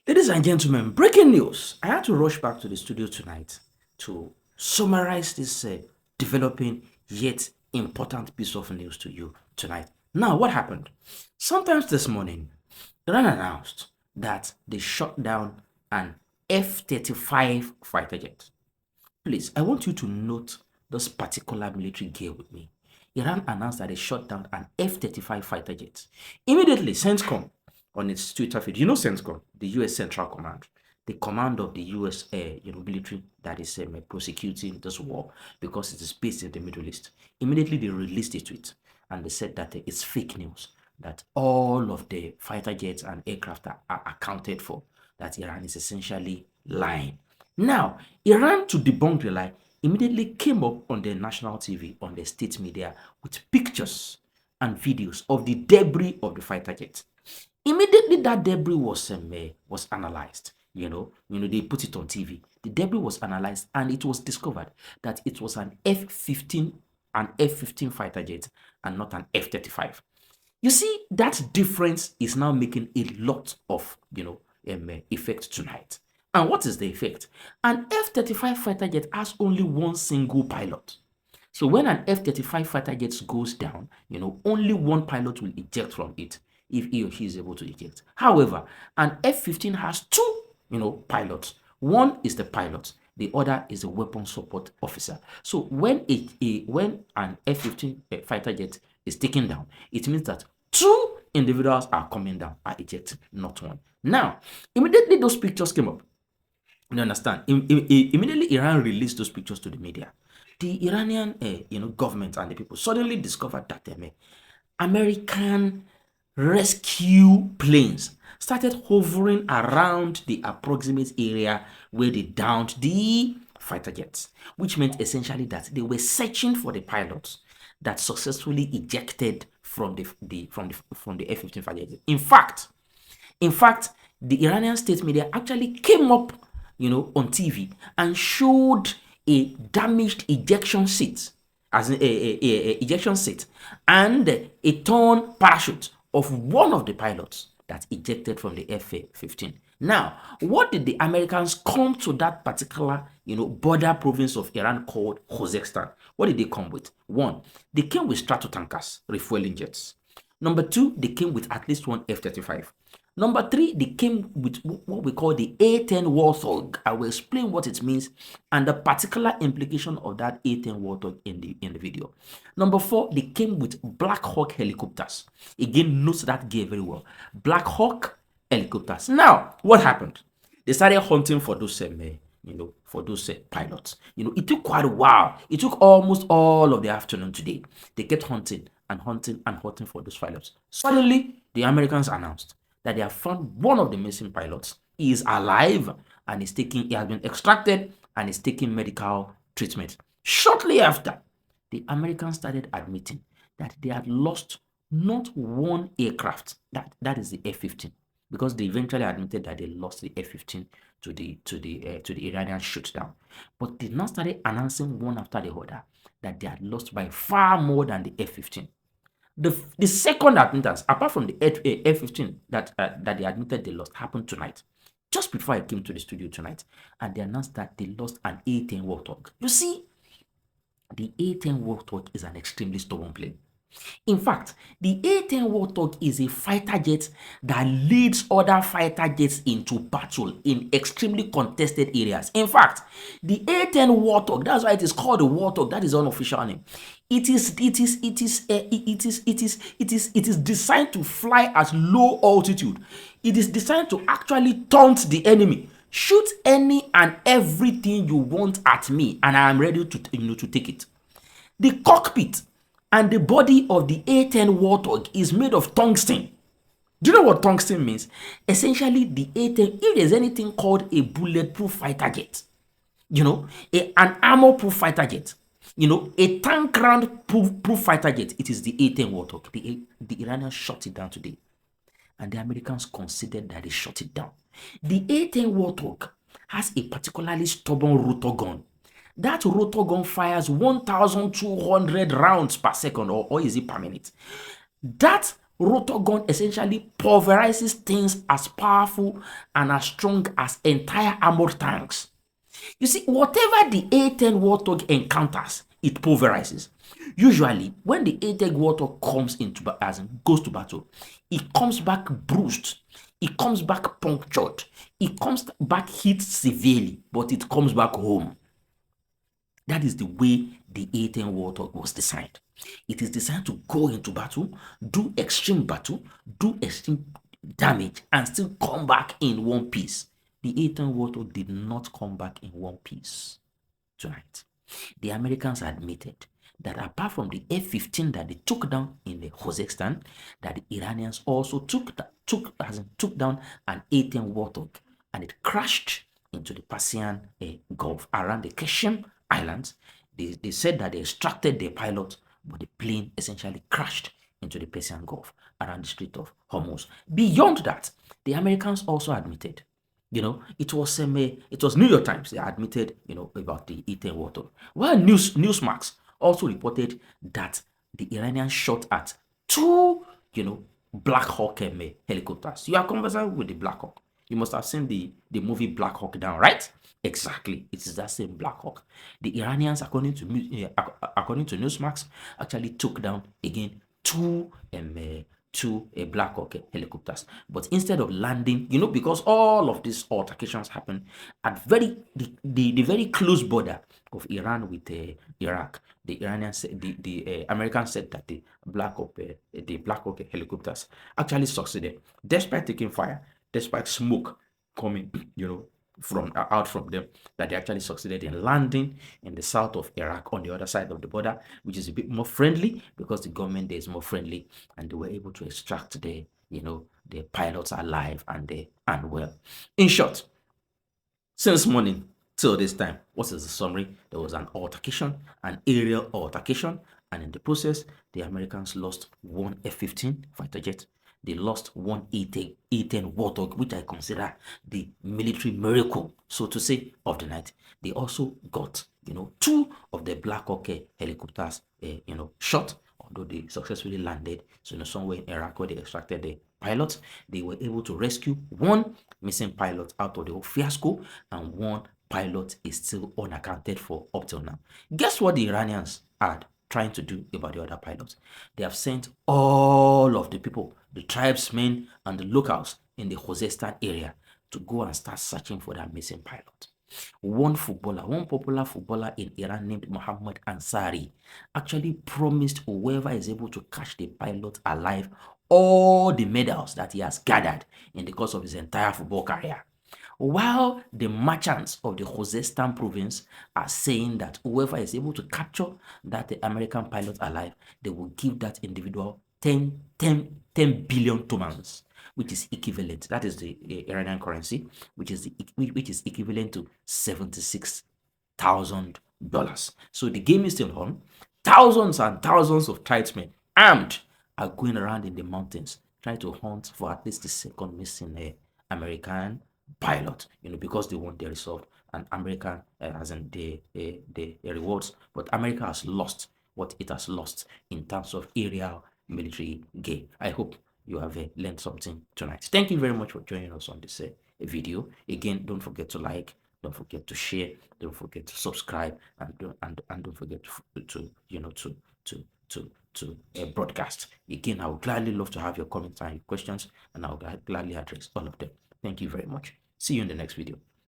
Ladies and gentlemen, breaking news. I had to rush back to the studio tonight to summarize this developing yet important piece of news to you tonight. Now, what happened? Sometimes this morning, Iran announced that they shot down an F-35 fighter jet. Please, I want you to note this particular military gear with me. Iran announced that they shot down an F-35 fighter jet. Immediately, CENTCOM on its Twitter feed, you know CENTCOM, the U.S. Central Command, the command of the U.S. military that is prosecuting this war because it is based in the Middle East. Immediately, they released a tweet and they said that it's fake news, that all of the fighter jets and aircraft are accounted for, that Iran is essentially lying. Now, Iran, to debunk the lie, immediately came up on their national TV, on their state media, with pictures and videos of the debris of the fighter jet. Immediately, that debris was analyzed. They put it on TV. The debris was analyzed, and it was discovered that it was an F-15 fighter jet, and not an F-35. You see, that difference is now making a lot of effect tonight. And what is the effect? An F-35 fighter jet has only one single pilot. So when an F-35 fighter jet goes down, only one pilot will eject from it if he or she is able to eject. However, an F-15 has two, pilots. One is the pilot, the other is the weapon support officer. So when when an F-15 fighter jet is taken down, it means that two individuals are coming down, are ejected, not one. Now, immediately those pictures came up. You understand? Immediately Iran released those pictures to the media. The Iranian, government and the people suddenly discovered that American rescue planes started hovering around the approximate area where they downed the fighter jets, which meant essentially that they were searching for the pilots that successfully ejected from the F-15 fighter jet. In fact, the Iranian state media actually came up, on TV and showed a damaged ejection seat, as in a ejection seat, and a torn parachute of one of the pilots that ejected from the F-15. Now, what did the Americans come to that particular, border province of Iran called Kazakhstan? What did they come with? One, they came with Stratotankers, refueling jets. Number two, they came with at least one F-35. Number three, they came with what we call the A-10 Warthog. I will explain what it means and the particular implication of that A-10 Warthog in the video. Number four, they came with Black Hawk helicopters. Again, note that gear very well. Black Hawk helicopters. Now, what happened? They started hunting for those pilots. It took quite a while. It took almost all of the afternoon today. They kept hunting and hunting and hunting for those pilots. Suddenly, the Americans announced that they have found one of the missing pilots. He is alive and he has been extracted and is taking medical treatment. Shortly after, the Americans started admitting that they had lost not one aircraft, that is the F-15, because they eventually admitted that they lost the F-15 to the Iranian shootdown. But they now started announcing one after the other that they had lost by far more than the F-15. The second admittance, apart from the F-15 that they admitted they lost, happened tonight, just before I came to the studio tonight, and they announced that they lost an A-10 Warthog. You see, the A-10 Warthog is an extremely stubborn plane. In fact, the A-10 Warthog is a fighter jet that leads other fighter jets into battle in extremely contested areas. In fact, the A-10 Warthog, that's why it is called the Warthog, that is the unofficial name. It is designed to fly at low altitude. It is designed to actually taunt the enemy. Shoot any and everything you want at me, and I am ready to take it. The cockpit and the body of the A-10 Warthog is made of tungsten. Do you know what tungsten means? Essentially, the A-10, if there's anything called a bulletproof fighter jet, an armor-proof fighter jet, a tank round proof fighter jet, it is the A-10 Warthog. The Iranians shot it down today, and the Americans considered that they shot it down. The A-10 Warthog has a particularly stubborn rotor gun. That rotor gun fires 1,200 rounds per second, or is it per minute? That Rotor gun essentially pulverizes things as powerful and as strong as entire armored tanks. You see, whatever the A10 Warthog encounters, it pulverizes. Usually, when the A10 Warthog comes into as in goes to battle, it comes back bruised, it comes back punctured, it comes back hit severely, but it comes back home. That is the way the A10 Warthog was designed. It is designed to go into battle, do extreme damage, and still come back in one piece. The A10 Warthog did not come back in one piece tonight. The Americans admitted that apart from the F-15 that they took down in the Kazakhstan, that the Iranians also took down an A-10 Warthog, and it crashed into the Persian Gulf around the Qasem Islands. They said that they extracted the pilot, but the plane essentially crashed into the Persian Gulf around the Strait of Hormuz. Beyond that, the Americans also admitted, it was New York Times. They admitted, about the A-10 Warthog. While Newsmax also reported that the Iranians shot at two, Black Hawk helicopters. You are conversant with the Black Hawk. You must have seen the movie Black Hawk Down, right? Exactly, it is that same Black Hawk. The Iranians, according to Newsmax, actually took down again two Black Hawk helicopters. But instead of landing, because all of these altercations happen at the very close border of Iran with Iraq, the Iranians said, the Americans said that the Black Hawk helicopters actually succeeded, despite taking fire, despite smoke coming, from out from them, that they actually succeeded in landing in the south of Iraq on the other side of the border, which is a bit more friendly because the government there is more friendly, and they were able to extract the pilots alive and well. In short, since morning till this time, what is the summary? There was an altercation, an aerial altercation, and in the process, the Americans lost one F-15 fighter jet. They lost one A-10 Warthog, which I consider the military miracle, so to say, of the night. They also got, two of the Black Hawk helicopters, shot, although they successfully landed. So, somewhere in Iraq where they extracted the pilots, they were able to rescue one missing pilot out of the whole fiasco, and one pilot is still unaccounted for up till now. Guess what the Iranians are trying to do about the other pilots? They have sent all of the people, the tribesmen and the locals in the Khuzestan area, to go and start searching for that missing pilot. One popular footballer in Iran named Mohammad Ansari actually promised whoever is able to catch the pilot alive all the medals that he has gathered in the course of his entire football career. While the merchants of the Khuzestan province are saying that whoever is able to capture that American pilot alive, they will give that individual 10 billion tomans, which is equivalent, that is the Iranian currency, which is equivalent to $76,000. So the game is still on. Thousands and thousands of tribesmen armed are going around in the mountains trying to hunt for at least the second missing American pilot, because they want their result, and America has the rewards, but America has lost what it has lost in terms of aerial military gain. I hope you have learned something tonight. Thank you very much for joining us on this video. Again, don't forget to like, don't forget to share, don't forget to subscribe, and don't forget to broadcast. Again, I would gladly love to have your comments and your questions, and I will gladly address all of them. Thank you very much. See you in the next video.